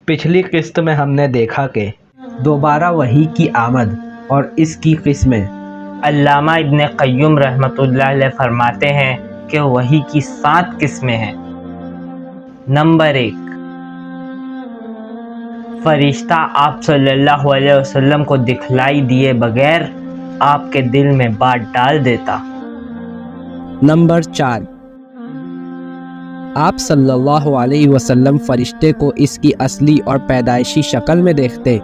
پچھلی قسط میں ہم نے دیکھا کہ دوبارہ وحی کی آمد اور اس کی قسمیں۔ علامہ ابن قیم رحمۃ اللہ علیہ فرماتے ہیں کہ وحی کی 7 قسمیں ہیں۔ نمبر 1، فرشتہ آپ صلی اللہ علیہ وسلم کو دکھلائی دیے بغیر آپ کے دل میں بات ڈال دیتا۔ نمبر 4، آپ صلی اللہ علیہ وسلم فرشتے کو اس کی اصلی اور پیدائشی شکل میں دیکھتے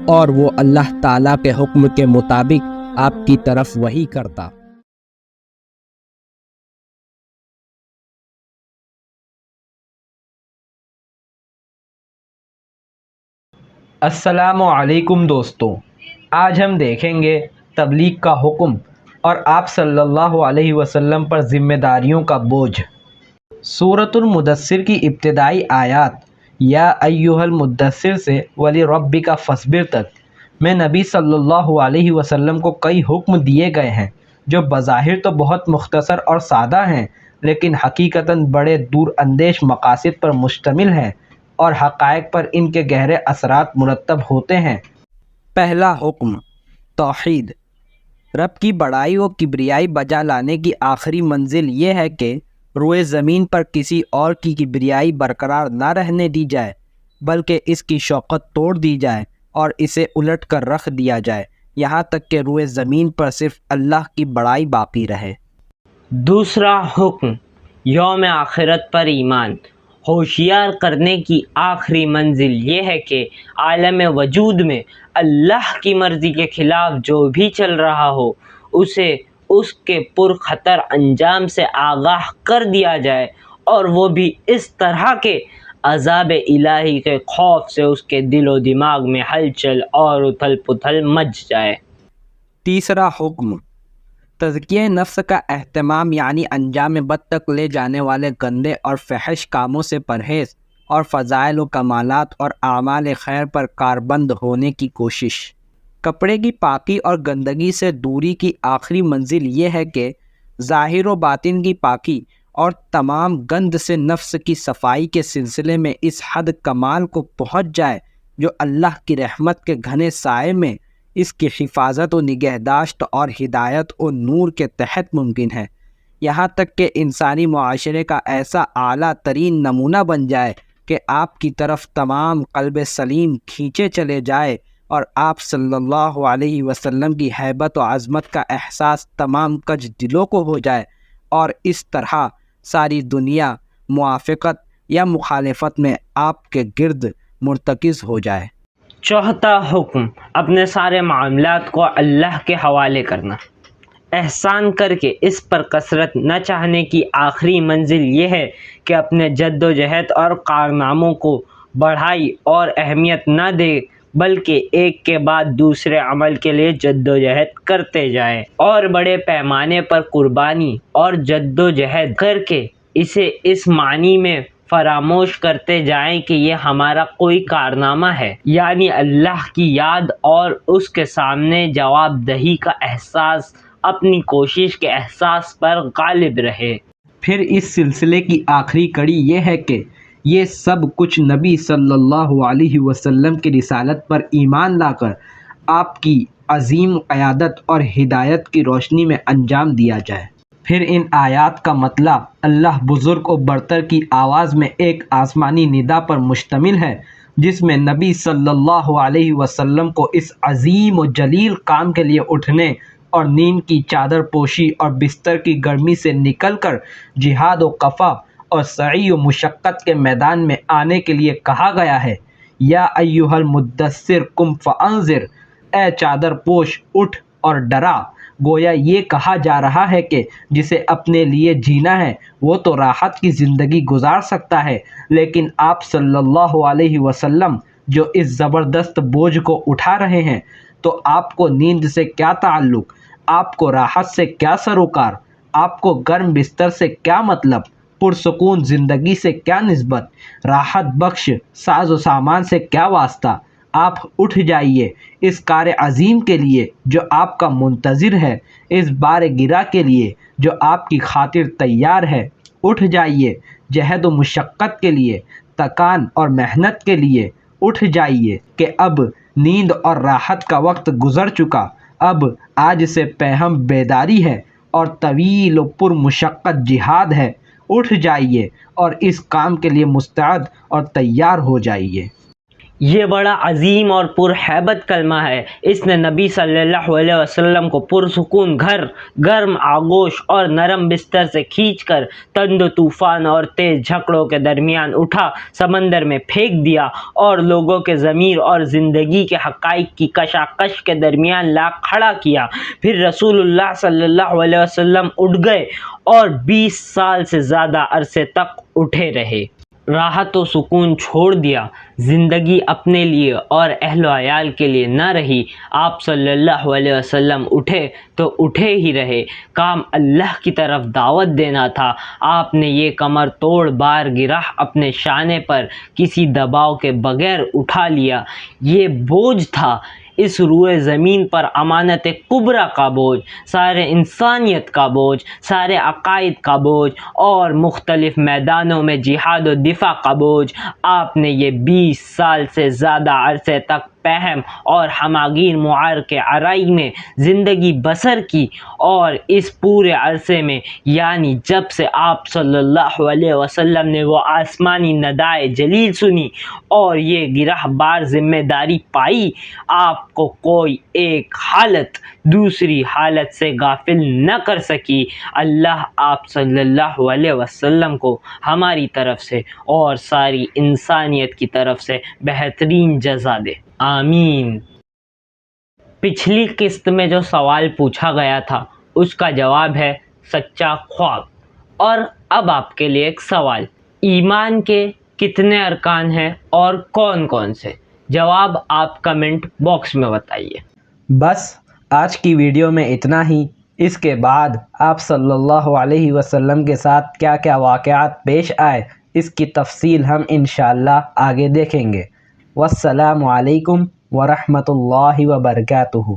اور وہ اللہ تعالیٰ کے حکم کے مطابق آپ کی طرف وحی کرتا۔ السلام علیکم دوستو، آج ہم دیکھیں گے تبلیغ کا حکم اور آپ صلی اللہ علیہ وسلم پر ذمہ داریوں کا بوجھ۔ سورۃ المدثر کی ابتدائی آیات یا ایھا المدثر سے وَلِرَبِّکَ فَاصْبِرْ تک میں نبی صلی اللہ علیہ وسلم کو کئی حکم دیے گئے ہیں جو بظاہر تو بہت مختصر اور سادہ ہیں، لیکن حقیقتاً بڑے دور اندیش مقاصد پر مشتمل ہیں اور حقائق پر ان کے گہرے اثرات مرتب ہوتے ہیں۔ پہلا حکم، توحید۔ رب کی بڑائی و کبریائی بجا لانے کی آخری منزل یہ ہے کہ روئے زمین پر کسی اور کی کبریائی برقرار نہ رہنے دی جائے، بلکہ اس کی شوکت توڑ دی جائے اور اسے الٹ کر رکھ دیا جائے، یہاں تک کہ روئے زمین پر صرف اللہ کی بڑائی باقی رہے۔ دوسرا حکم، یوم آخرت پر ایمان۔ ہوشیار کرنے کی آخری منزل یہ ہے کہ عالم وجود میں اللہ کی مرضی کے خلاف جو بھی چل رہا ہو اسے اس کے پرخطر انجام سے آگاہ کر دیا جائے، اور وہ بھی اس طرح کہ عذاب الہی کے خوف سے اس کے دل و دماغ میں ہلچل اور اتھل پتھل مچ جائے۔ تیسرا حکم، تزکیہ نفس کا اہتمام، یعنی انجام بد تک لے جانے والے گندے اور فحش کاموں سے پرہیز اور فضائل و کمالات اور اعمال خیر پر کاربند ہونے کی کوشش۔ کپڑے کی پاکی اور گندگی سے دوری کی آخری منزل یہ ہے کہ ظاہر و باطن کی پاکی اور تمام گند سے نفس کی صفائی کے سلسلے میں اس حد کمال کو پہنچ جائے جو اللہ کی رحمت کے گھنے سائے میں اس کی حفاظت و نگہداشت اور ہدایت و نور کے تحت ممکن ہے، یہاں تک کہ انسانی معاشرے کا ایسا اعلیٰ ترین نمونہ بن جائے کہ آپ کی طرف تمام قلب سلیم کھینچے چلے جائے اور آپ صلی اللہ علیہ وسلم کی ہیبت و عظمت کا احساس تمام کج دلوں کو ہو جائے، اور اس طرح ساری دنیا موافقت یا مخالفت میں آپ کے گرد مرتکز ہو جائے۔ چوتھا حکم، اپنے سارے معاملات کو اللہ کے حوالے کرنا۔ احسان کر کے اس پر کثرت نہ چاہنے کی آخری منزل یہ ہے کہ اپنے جد و جہد اور کارناموں کو بڑھائی اور اہمیت نہ دے، بلکہ ایک کے بعد دوسرے عمل کے لیے جد و جہد کرتے جائیں اور بڑے پیمانے پر قربانی اور جد و جہد کر کے اسے اس معنی میں فراموش کرتے جائیں کہ یہ ہمارا کوئی کارنامہ ہے، یعنی اللہ کی یاد اور اس کے سامنے جواب دہی کا احساس اپنی کوشش کے احساس پر غالب رہے۔ پھر اس سلسلے کی آخری کڑی یہ ہے کہ یہ سب کچھ نبی صلی اللہ علیہ وسلم کی رسالت پر ایمان لا کر آپ کی عظیم قیادت اور ہدایت کی روشنی میں انجام دیا جائے۔ پھر ان آیات کا مطلع اللہ بزرگ و برتر کی آواز میں ایک آسمانی ندا پر مشتمل ہے، جس میں نبی صلی اللہ علیہ وسلم کو اس عظیم و جلیل کام کے لیے اٹھنے اور نیند کی چادر پوشی اور بستر کی گرمی سے نکل کر جہاد و قفا اور سعی و مشقت کے میدان میں آنے کے لیے کہا گیا ہے۔ یا ایھا المدثر قم فانذر، اے چادر پوش اٹھ اور ڈرا۔ گویا یہ کہا جا رہا ہے کہ جسے اپنے لیے جینا ہے وہ تو راحت کی زندگی گزار سکتا ہے، لیکن آپ صلی اللہ علیہ وسلم جو اس زبردست بوجھ کو اٹھا رہے ہیں، تو آپ کو نیند سے کیا تعلق، آپ کو راحت سے کیا سروکار، آپ کو گرم بستر سے کیا مطلب، پرسکون زندگی سے کیا نسبت، راحت بخش ساز و سامان سے کیا واسطہ۔ آپ اٹھ جائیے اس کار عظیم کے لیے جو آپ کا منتظر ہے، اس بار گرا کے لیے جو آپ کی خاطر تیار ہے۔ اٹھ جائیے جہد و مشقت کے لیے، تکان اور محنت کے لیے۔ اٹھ جائیے کہ اب نیند اور راحت کا وقت گزر چکا، اب آج سے پہم بیداری ہے اور طویل و پرمشقت جہاد ہے۔ اٹھ جائیے اور اس کام کے لیے مستعد اور تیار ہو جائیے۔ یہ بڑا عظیم اور پرہیبت کلمہ ہے۔ اس نے نبی صلی اللہ علیہ وسلم کو پرسکون گھر، گرم آغوش اور نرم بستر سے کھینچ کر تند و طوفان اور تیز جھکڑوں کے درمیان اٹھا سمندر میں پھینک دیا اور لوگوں کے ضمیر اور زندگی کے حقائق کی کشاکش کے درمیان لا کھڑا کیا۔ پھر رسول اللہ صلی اللہ علیہ وسلم اٹھ گئے اور 20 سال سے زیادہ عرصے تک اٹھے رہے۔ راحت و سکون چھوڑ دیا، زندگی اپنے لیے اور اہل و عیال کے لیے نہ رہی۔ آپ صلی اللہ علیہ وسلم اٹھے تو اٹھے ہی رہے، کام اللہ کی طرف دعوت دینا تھا۔ آپ نے یہ کمر توڑ بار گرہ اپنے شانے پر کسی دباؤ کے بغیر اٹھا لیا۔ یہ بوجھ تھا، اس روئے زمین پر امانت کبریٰ کا بوجھ، سارے انسانیت کا بوجھ، سارے عقائد کا بوجھ اور مختلف میدانوں میں جہاد و دفاع کا بوجھ۔ آپ نے یہ 20 سال سے زیادہ عرصے تک پہم اور ہماگیر معارکے عرائی میں زندگی بسر کی، اور اس پورے عرصے میں یعنی جب سے آپ صلی اللہ علیہ وسلم نے وہ آسمانی ندائے جلیل سنی اور یہ گرہ بار ذمہ داری پائی، آپ کو کوئی ایک حالت دوسری حالت سے غافل نہ کر سکی۔ اللہ آپ صلی اللہ علیہ وسلم کو ہماری طرف سے اور ساری انسانیت کی طرف سے بہترین جزا دے، آمین۔ پچھلی قسط میں جو سوال پوچھا گیا تھا اس کا جواب ہے سچا خواب۔ اور اب آپ کے لیے ایک سوال، ایمان کے کتنے ارکان ہیں اور کون کون سے؟ جواب آپ کمنٹ باکس میں بتائیے۔ بس آج کی ویڈیو میں اتنا ہی۔ اس کے بعد آپ صلی اللہ علیہ وسلم کے ساتھ کیا کیا واقعات پیش آئے، اس کی تفصیل ہم انشاءاللہ آگے دیکھیں گے۔ والسلام علیکم ورحمۃ اللہ وبرکاتہ۔